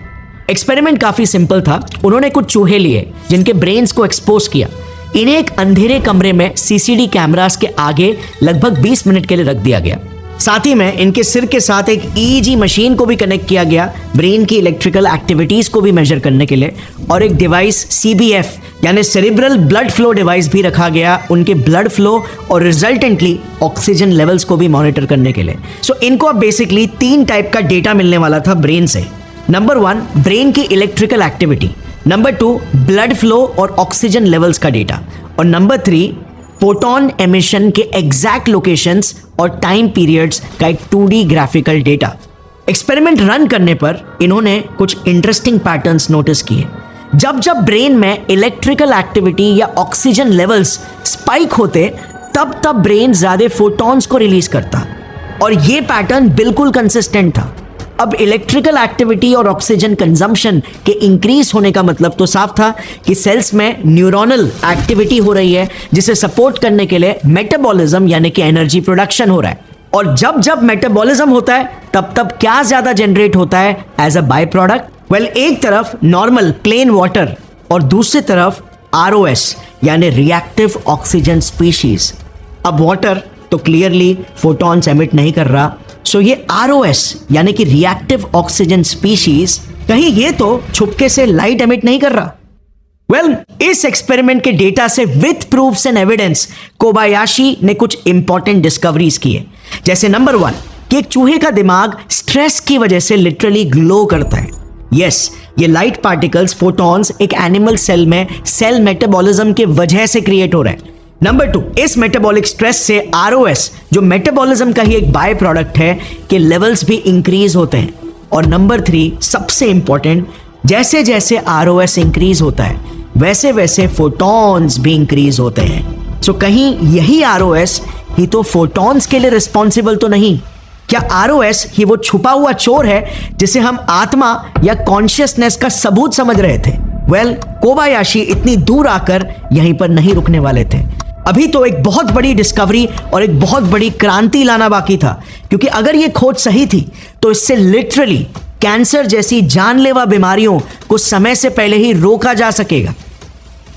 एक्सपेरिमेंट काफी सिंपल था। उन्होंने कुछ चूहे लिए जिनके ब्रेन्स को एक्सपोज किया। इन्हें एक अंधेरे कमरे में सीसीडी कैमरास के आगे लगभग 20 मिनट के लिए रख दिया गया। साथ ही में इनके सिर के साथ एक ईईजी मशीन को भी कनेक्ट किया गया ब्रेन की इलेक्ट्रिकल एक्टिविटीज को भी मेजर करने के लिए, और एक डिवाइस सीबीएफ यानी सेरिब्रल ब्लड फ्लो डिवाइस भी रखा गया उनके ब्लड फ्लो और रिजल्टेंटली ऑक्सीजन लेवल्स को भी मॉनिटर करने के लिए। सो इनको अब बेसिकली 3 टाइप का डेटा मिलने वाला था ब्रेन से। नंबर 1 ब्रेन की electrical activity, number 2 blood flow और ऑक्सीजन लेवल्स का डेटा, और नंबर 3 फोटोन एमिशन के एग्जैक्ट लोकेशंस और टाइम पीरियड्स का एक 2D graphical data. Experiment run करने पर इन्होंने कुछ इंटरेस्टिंग पैटर्न्स नोटिस किए। जब जब ब्रेन में इलेक्ट्रिकल एक्टिविटी या ऑक्सीजन लेवल्स स्पाइक होते, तब तब ब्रेन ज्यादा फोटॉन्स को रिलीज करता, और ये पैटर्न बिल्कुल कंसिस्टेंट था। अब इलेक्ट्रिकल एक्टिविटी और ऑक्सीजन कंजम्पशन के इंक्रीज होने का मतलब तो साफ था कि सेल्स में न्यूरोनल एक्टिविटी हो रही है, जिसे सपोर्ट करने के लिए मेटाबॉलिज्म यानी कि एनर्जी प्रोडक्शन हो रहा है। और जब जब मेटाबॉलिज्म होता है तब तब क्या ज्यादा जनरेट होता है as a byproduct? Well, एक तरफ नॉर्मल प्लेन वाटर और दूसरी तरफ आरओएस यानी रिएक्टिव ऑक्सीजन स्पीशीज। अब वाटर तो क्लियरली फोटॉन्स एमिट नहीं कर रहा, सो ये आरओएस यानी कि रिएक्टिव ऑक्सीजन स्पीशीज कहीं ये तो छुपके से लाइट एमिट नहीं कर रहा। वेल, इस एक्सपेरिमेंट के डेटा से with proofs and evidence Kobayashi ने कुछ इंपॉर्टेंट डिस्कवरीज की है। जैसे नंबर 1 कि एक चूहे का दिमाग स्ट्रेस की वजह से लिटरली ग्लो करता है। यस, ये लाइट पार्टिकल्स फोटॉन्स एक एनिमल सेल में सेल मेटाबॉलिज्म के वजह से क्रिएट हो रहे हैं। नंबर 2, इस मेटाबॉलिक स्ट्रेस से आरओएस जो मेटाबॉलिज्म का ही एक बाय प्रोडक्ट है के लेवल्स भी इंक्रीज होते हैं। और नंबर 3 सबसे इंपॉर्टेंट, जैसे जैसे आरओएस इंक्रीज होता है वैसे वैसे फोटॉन्स भी इंक्रीज होते हैं। सो कहीं यही आरओएस ही तो फोटॉन्स के लिए रिस्पॉन्सिबल तो नहीं? क्या आरओएस ही वो छुपा हुआ चोर है जिसे हम आत्मा या कॉन्शियसनेस का सबूत समझ रहे थे? वेल, कोबायाशी इतनी दूर आकर यहीं पर नहीं रुकने वाले थे। अभी तो एक बहुत बड़ी डिस्कवरी और एक बहुत बड़ी क्रांति लाना बाकी था, क्योंकि अगर ये खोज सही थी तो इससे लिटरली कैंसर जैसी जानलेवा बीमारियों को समय से पहले ही रोका जा सकेगा।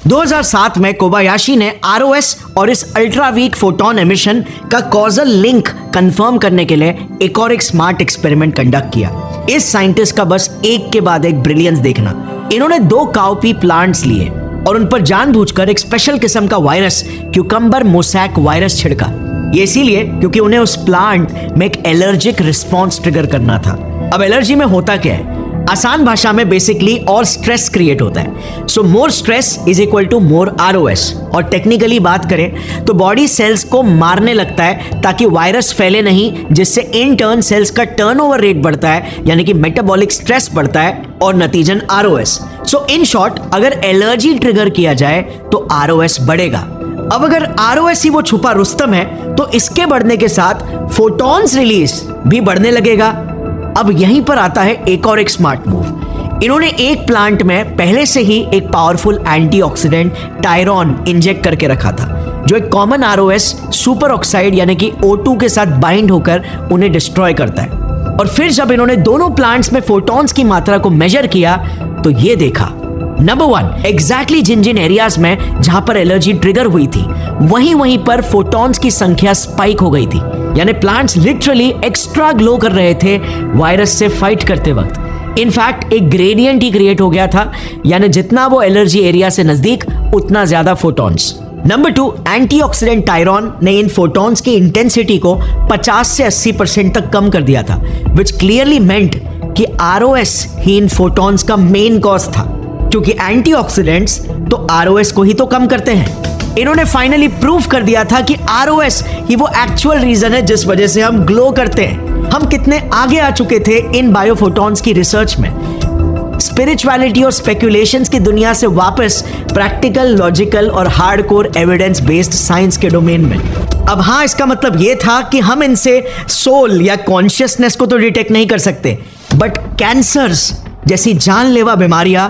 2007 में कोबायाशी ने आरओएस और इस अल्ट्रा वीक फोटोन एमिशन का कॉजल लिंक कंफर्म करने के लिए एक और एक स्मार्ट एक्सपेरिमेंट कंडक्ट किया। इस साइंटिस्ट का बस एक के बाद एक ब्रिलियंस देखना। इन्होंने 2 काउपी प्लांट्स लिए और उन पर जानबूझकर एक स्पेशल किस्म का वायरस क्यूकम्बर मोसैक वायरस छिड़का। ये इसीलिए क्योंकि उन्हें उस प्लांट में एक एलर्जिक रिस्पॉन्स ट्रिगर करना था। अब एलर्जी में होता क्या है? आसान भाषा में बेसिकली और स्ट्रेस क्रिएट होता है। So more stress is equal to more ROS, और टेक्निकली बात करें तो बॉडी सेल्स को मारने लगता है ताकि वायरस फैले नहीं, जिससे इन टर्न सेल्स का टर्नओवर रेट बढ़ता है यानी कि मेटाबॉलिक स्ट्रेस बढ़ता है और नतीजन आरओएस। सो इन शॉर्ट, अगर एलर्जी ट्रिगर किया जाए तो आरओएस बढ़ेगा। अब अगर आरओएस ही वो छुपा रुस्तम है तो इसके बढ़ने के साथ फोटॉन्स रिलीज भी बढ़ने लगेगा। अब यहीं पर आता है एक और एक स्मार्ट मूव। इन्होंने एक प्लांट में पहले से ही एक पावरफुल एंटीऑक्सीडेंट टायरॉन इंजेक्ट करके रखा था, जो एक कॉमन आरओएस सुपर ऑक्साइड यानी कि O2 के साथ बाइंड होकर उन्हें डिस्ट्रॉय करता है। और फिर जब इन्होंने दोनों प्लांट्स में फोटॉन्स की मात्रा को मेजर किया तो ये देखा, नंबर 1, एग्जैक्टली जिन जिन एरियाज में जहां पर एलर्जी ट्रिगर हुई थी वहीं पर फोटॉन्स की संख्या स्पाइक हो गई थी। यानी प्लांट्स लिटरली एक्स्ट्रा ग्लो कर रहे थे वायरस से फाइट करते वक्त। इनफैक्ट एक ग्रेडियंट ही क्रिएट हो गया था, यानी जितना वो एलर्जी एरिया से नजदीक उतना ज्यादा फोटॉन्स। नंबर 2, एंटीऑक्सीडेंट टायरॉन ने इन फोटॉन्स की इंटेंसिटी को 50 से 80% तक कम कर दिया था, विच क्लियरली मेंट कि आरओएस ही इन फोटॉन्स का मेन कॉज था, क्योंकि एंटीऑक्सीडेंट्स तो आरओएस को ही तो कम करते हैं। इन्होंने फाइनली प्रूव कर दिया था कि आरओएस ही वो एक्चुअल रीजन है जिस वजह से हम ग्लो करते हैं। हम कितने आगे आ चुके थे इन बायोफोटॉन्स की रिसर्च में। स्पिरिचुअलिटी और स्पेकुलेशंस की दुनिया से वापस प्रैक्टिकल, लॉजिकल और हार्डकोर एविडेंस बेस्ड साइंस के डोमेन में। अब हाँ, इसका मतलब ये था कि हम इनसे सोल या कॉन्शियसनेस को तो डिटेक्ट नहीं कर सकते, बट कैंसर्स जैसी जानलेवा बीमारियां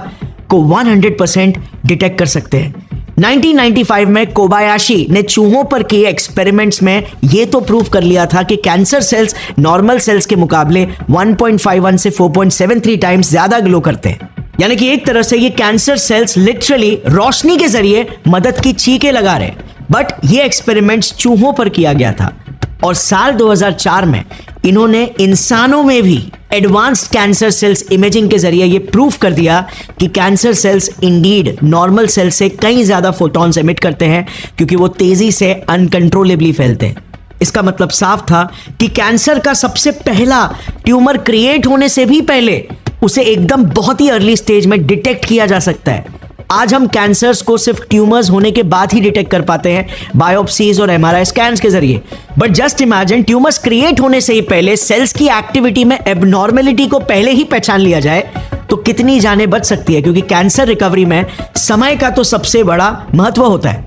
को 100% डिटेक्ट कर सकते हैं। 1995 में कोबायाशी ने चूहों पर किए एक्सपेरिमेंट्स में ये तो प्रूव कर लिया था कि कैंसर सेल्स नॉर्मल सेल्स के मुकाबले 1.51 से 4.73 टाइम्स ज्यादा ग्लो करते हैं। यानी कि एक तरह से ये कैंसर सेल्स लिटरली रोशनी के जरिए मदद की चीखें लगा रहे। बट ये एक्सपेरिमेंट्स चूहों पर किया गया था और साल 2004 में इन्होंने इंसानों में भी एडवांस्ड कैंसर सेल्स इमेजिंग के जरिए ये प्रूफ कर दिया कि cancer cells indeed normal cell से कहीं ज्यादा फोटॉन्स एमिट करते हैं, क्योंकि वो तेजी से अनकंट्रोलेबली फैलते हैं। इसका मतलब साफ था कि कैंसर का सबसे पहला ट्यूमर क्रिएट होने से भी पहले उसे एकदम बहुत ही अर्ली स्टेज में डिटेक्ट किया जा सकता है। आज हम कैंसर्स को सिर्फ ट्यूमर्स होने के बाद ही डिटेक्ट कर पाते हैं बायोप्सीज और एमआरआई स्कैन्स के जरिए। But just imagine tumours create होने से ही पहले सेल्स की एक्टिविटी में एबनॉर्मेलिटी को पहले ही पहचान लिया जाए तो कितनी जानें बच सकती है, क्योंकि कैंसर रिकवरी में समय का तो सबसे बड़ा महत्व होता है।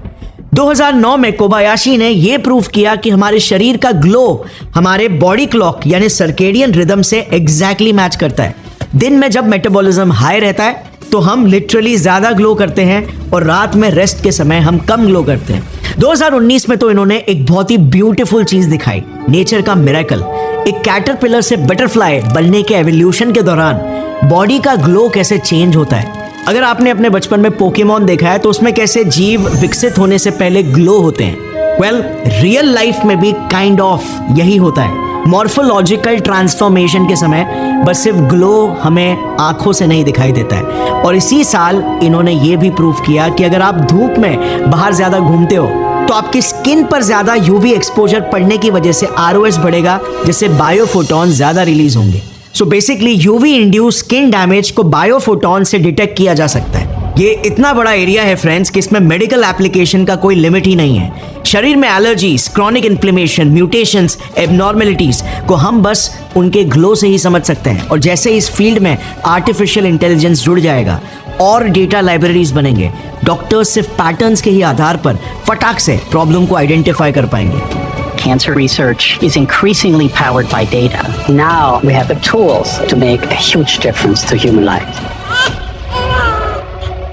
2009 में कोबायाशी ने यह प्रूव किया कि हमारे शरीर का ग्लो हमारे बॉडी क्लॉक यानी सर्केडियन रिदम से एग्जैक्टली मैच करता है। दिन में जब मेटाबॉलिज्म हाई रहता है तो हम लिटरली ज्यादा ग्लो करते हैं और रात में रेस्ट के समय हम कम ग्लो करते हैं। 2019 में तो इन्होंने एक बहुत ही ब्यूटीफुल चीज दिखाई, नेचर का मिरेकल। एक कैटरपिलर से बटरफ्लाई बनने के एवोल्यूशन के दौरान बॉडी का ग्लो कैसे चेंज होता है। अगर आपने अपने बचपन में पोकेमॉन देखा है तो उसमें कैसे जीव विकसित होने से पहले ग्लो होते हैं। वेल, रियल लाइफ में भी काइंड ऑफ यही होता है। मॉर्फोलॉजिकल ट्रांसफॉर्मेशन के समय बस सिर्फ ग्लो हमें आंखों से नहीं दिखाई देता है। और इसी साल इन्होंने ये भी प्रूव किया कि अगर आप धूप में बाहर ज्यादा घूमते हो तो आपकी स्किन पर ज्यादा यूवी एक्सपोजर पड़ने की वजह से आरओएस बढ़ेगा, जिससे बायोफोटॉन ज्यादा रिलीज होंगे। So basically UV induce skin damage को बायोफोटॉन से डिटेक्ट किया जा सकता है। ये इतना बड़ा एरिया है फ्रेंड्स कि इसमें मेडिकल एप्लीकेशन का कोई लिमिट ही नहीं है। शरीर में allergies, chronic inflammation, mutations, abnormalities को हम बस उनके ग्लो से ही समझ सकते हैं। और जैसे इस फील्ड में आर्टिफिशियल इंटेलिजेंस जुड़ जाएगा और डेटा लाइब्रेरीज बनेंगे, डॉक्टर्स सिर्फ पैटर्न्स के ही आधार पर फटाक से प्रॉब्लम को आइडेंटिफाई कर पाएंगे। Cancer research is increasingly powered by data. Now we have the tools to make a huge difference to human life.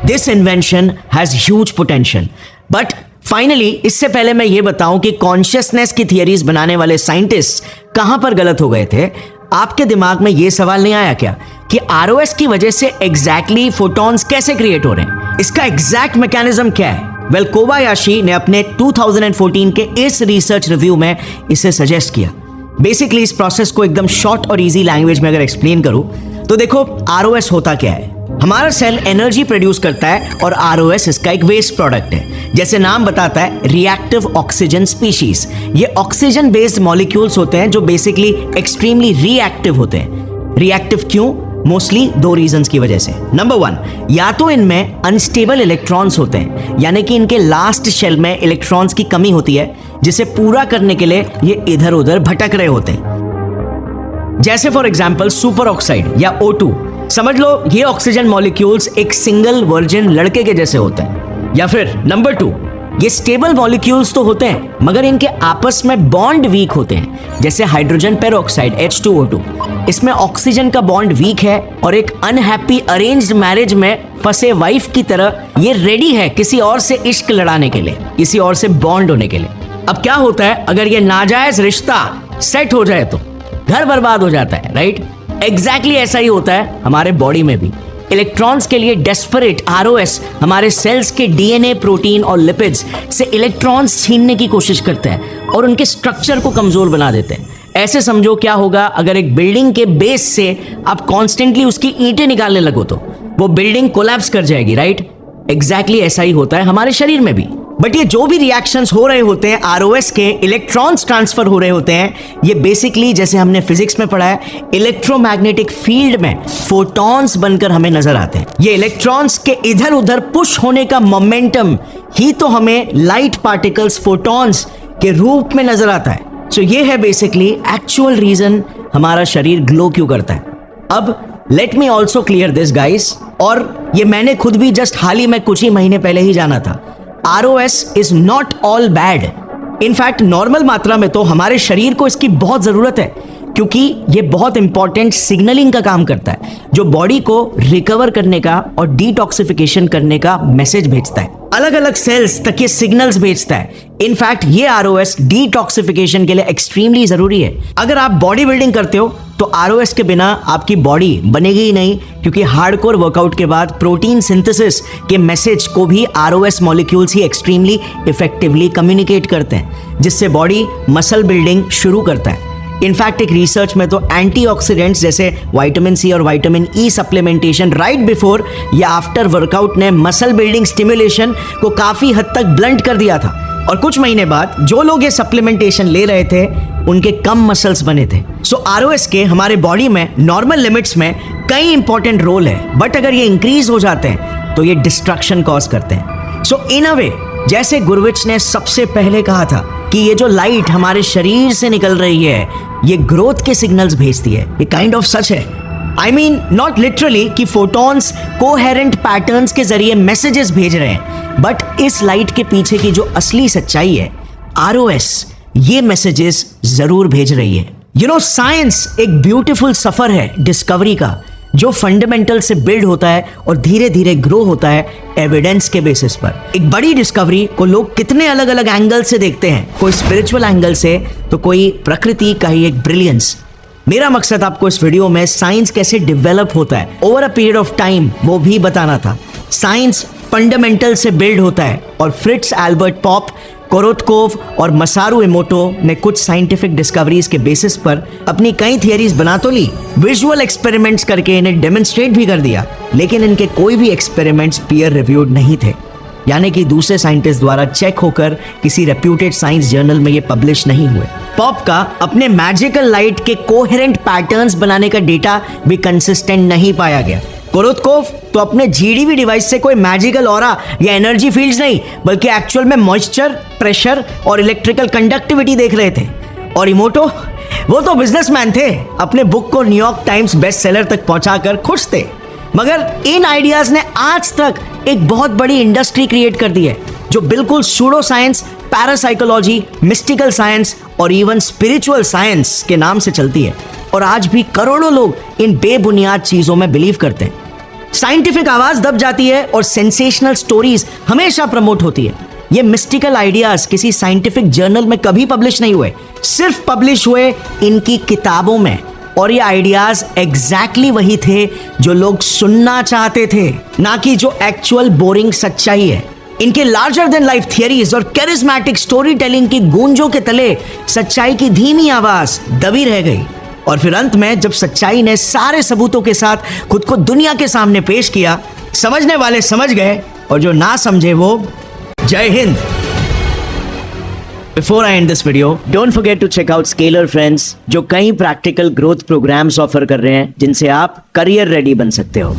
This invention has huge potential. But finally, इससे पहले मैं ये बताऊं कि कॉन्शियसनेस की थियरीज बनाने वाले साइंटिस्ट कहां पर गलत हो गए थे। आपके दिमाग में ये सवाल नहीं आया क्या कि आरओएस की वजह से एग्जैक्टली फोटॉन्स कैसे क्रिएट हो रहे हैं? इसका एग्जैक्ट मैकेनिज्म क्या है? वेल, कोबायाशी ने अपने 2014 के इस रिसर्च रिव्यू में इसे सजेस्ट किया। बेसिकली इस प्रोसेस को एकदम शॉर्ट और इजी लैंग्वेज में अगर एक्सप्लेन करूं तो देखो, आरओएस होता क्या है। हमारा सेल एनर्जी प्रोड्यूस करता है और आरओएस इसका एक वेस्ट प्रोडक्ट है। जैसे नाम बताता है, रिएक्टिव ऑक्सीजन स्पीशीज। ये ऑक्सीजन बेस्ड मॉलिक्यूल्स होते हैं जो बेसिकली एक्सट्रीमली रिएक्टिव होते हैं। रिएक्टिव क्यों? मोस्टली दो रीजंस की वजह से। नंबर 1, या तो इनमें अनस्टेबल इलेक्ट्रॉन्स होते हैं, यानी कि इनके लास्ट शेल में इलेक्ट्रॉन्स की कमी होती है, जिसे पूरा करने के लिए ये इधर उधर भटक रहे होते हैं। जैसे फॉर एग्जांपल सुपर ऑक्साइड या O2। समझ लो ये ऑक्सीजन मॉलिक्यूल्स एक सिंगल वर्जिन लड़के के जैसे होते हैं। या फिर नंबर 2, ये स्टेबल मॉलिक्यूल्स तो होते हैं मगर इनके आपस में बॉन्ड वीक होते हैं, जैसे हाइड्रोजन पेरोक्साइड H2O2। इसमें ऑक्सीजन का बॉन्ड वीक है और एक अनहैप्पी अरेंज्ड मैरिज में फंसे वाइफ की तरह ये रेडी है किसी और से इश्क लड़ाने के लिए, किसी और से बॉन्ड होने के लिए। अब क्या होता है, अगर ये नाजायज रिश्ता सेट हो जाए तो घर बर्बाद हो जाता है, राइट? एग्जैक्टली ऐसा ही होता है हमारे बॉडी में भी। इलेक्ट्रॉन्स के लिए डेस्परेट आरओएस हमारे सेल्स के डीएनए, प्रोटीन और लिपिड्स से इलेक्ट्रॉन्स छीनने की कोशिश करते हैं और उनके स्ट्रक्चर को कमजोर बना देते हैं। ऐसे समझो क्या होगा अगर एक बिल्डिंग के बेस से आप कॉन्स्टेंटली उसकी ईंटें निकालने लगो तो वो बिल्डिंग कोलैप्स कर जाएगी, राइट? एग्जैक्टली ऐसा ही होता है हमारे शरीर में भी। बट ये जो भी रिएक्शंस हो रहे होते हैं, आरओएस के इलेक्ट्रॉन्स ट्रांसफर हो रहे होते हैं, ये बेसिकली जैसे हमने फिजिक्स में पढ़ा है, इलेक्ट्रोमैग्नेटिक फील्ड में फोटॉन्स बनकर हमें नजर आते हैं। ये इलेक्ट्रॉन्स के इधर उधर पुश होने का मोमेंटम ही तो हमें लाइट पार्टिकल्स फोटॉन्स के रूप में नजर आता है। सो ये है बेसिकली एक्चुअल रीजन हमारा शरीर ग्लो क्यों करता है। अब let me also clear this guys, और ये मैंने खुद भी जस्ट हाल ही में कुछ ही महीने पहले ही जाना था। ROS is not all bad. In fact normal मात्रा में तो हमारे शरीर को इसकी बहुत जरूरत है, क्योंकि ये बहुत इंपॉर्टेंट सिग्नलिंग का काम करता है जो बॉडी को रिकवर करने का और डिटॉक्सिफिकेशन करने का मैसेज भेजता है। अलग अलग सेल्स तक ये सिग्नल्स भेजता है। इनफैक्ट ये ROS डिटॉक्सिफिकेशन के लिए एक्सट्रीमली जरूरी है। अगर आप बॉडी बिल्डिंग करते हो तो ROS के बिना आपकी बॉडी बनेगी ही नहीं, क्योंकि हार्डकोर वर्कआउट के बाद प्रोटीन सिंथेसिस के मैसेज को भी ROS मॉलिक्यूल्स ही एक्सट्रीमली इफेक्टिवली कम्युनिकेट करते हैं, जिससे बॉडी मसल बिल्डिंग शुरू करता है। इनफैक्ट एक रिसर्च में तो एंटीऑक्सीडेंट्स जैसे विटामिन C और vitamin E supplementation right before या आफ्टर वर्कआउट ने मसल बिल्डिंग स्टिमुलेशन को काफी हद तक ब्लंट कर दिया था, और कुछ महीने बाद जो लोग ये सप्लीमेंटेशन ले रहे थे उनके कम मसल्स बने थे। सो ROS के हमारे बॉडी में नॉर्मल लिमिट्स में कई इंपॉर्टेंट रोल है, बट अगर ये इंक्रीज हो जाते हैं तो ये डिस्ट्रक्शन कॉज करते हैं। सो इन अ वे, जैसे गुरविच ने सबसे पहले कहा था कि ये जो लाइट हमारे शरीर से निकल रही है ये ग्रोथ के सिग्नल्स भेजती है, ये काइंड ऑफ सच है। आई मीन नॉट लिटरली कि फोटॉन्स कोहेरेंट पैटर्न्स के जरिए मैसेजेस भेज रहे हैं, बट इस लाइट के पीछे की जो असली सच्चाई है, ROS ये मैसेजेस जरूर भेज रही है। यू नो, साइंस एक ब्यूटीफुल सफर है डिस्कवरी का, जो फंडामेंटल से बिल्ड होता है और धीरे धीरे ग्रो होता है एविडेंस के बेसिस पर। एक बड़ी डिस्कवरी को लोग कितने अलग अलग एंगल से देखते हैं, कोई स्पिरिचुअल एंगल से तो कोई प्रकृति का ही एक ब्रिलियंस। मेरा मकसद आपको इस वीडियो में साइंस कैसे डेवलप होता है over a period of time वो भी बताना था। साइंस फंडामेंटल से बिल्ड होता है, और फ्रिट्ज एल्बर्ट पॉप, कोरोत्कोव और मसारू इमोटो ने कुछ साइंटिफिक डिस्कवरीज के बेसिस पर अपनी कई थियरीज बना तो ली, विजुअल एक्सपेरिमेंट्स करके इन्हें डेमोन्स्ट्रेट भी कर दिया, लेकिन इनके कोई भी एक्सपेरिमेंट्स पीयर रिव्यूड नहीं थे, यानी कि दूसरे साइंटिस्ट द्वारा चेक होकर किसी रेप्यूटेड साइंस जर्नल में ये पब्लिश नहीं हुए। पॉप का अपने मैजिकल लाइट के कोहेरेंट पैटर्न्स बनाने का डेटा भी कंसिस्टेंट नहीं पाया गया। कोरोत्कोव तो अपने GDV डिवाइस से कोई मैजिकल ऑरा या एनर्जी फील्ड्स नहीं, बल्कि एक्चुअल में मॉइस्चर, प्रेशर और इलेक्ट्रिकल कंडक्टिविटी देख रहे थे। और इमोटो, वो तो बिजनेसमैन थे, अपने बुक को न्यूयॉर्क टाइम्स बेस्ट सेलर तक पहुंचाकर खुश थे। मगर इन आइडियाज ने आज तक एक बहुत बड़ी इंडस्ट्री क्रिएट कर दी है, जो बिल्कुल pseudo science, parapsychology, mystical science और इवन स्पिरिचुअल साइंस के नाम से चलती है। और आज भी करोड़ों लोग इन बेबुनियाद चीजों में बिलीव करते हैं। साइंटिफिक आवाज दब जाती है और सेंसेशनल स्टोरीज हमेशा प्रमोट होती है। ये मिस्टिकल आइडियाज किसी साइंटिफिक जर्नल में कभी पब्लिश नहीं हुए, सिर्फ पब्लिश हुए इनकी किताबों में। और ये आइडियाज एग्जैक्टली वही थे जो लोग सुनना चाहते थे, ना कि जो एक्चुअल बोरिंग सच्चाई है। इनके लार्जर देन लाइफ थियरीज और कैरिस्मेटिक स्टोरी टेलिंग की गूंजों के तले सच्चाई की धीमी आवाज दबी रह गई। और फिर अंत में जब सच्चाई ने सारे सबूतों के साथ खुद को दुनिया के सामने पेश किया, समझने वाले समझ गए और जो ना समझे वो जय Hind. Before I end this video, don't forget to check out Scalar Friends, जो कई प्रैक्टिकल ग्रोथ प्रोग्राम्स ऑफर कर रहे हैं जिनसे आप करियर रेडी बन सकते हो।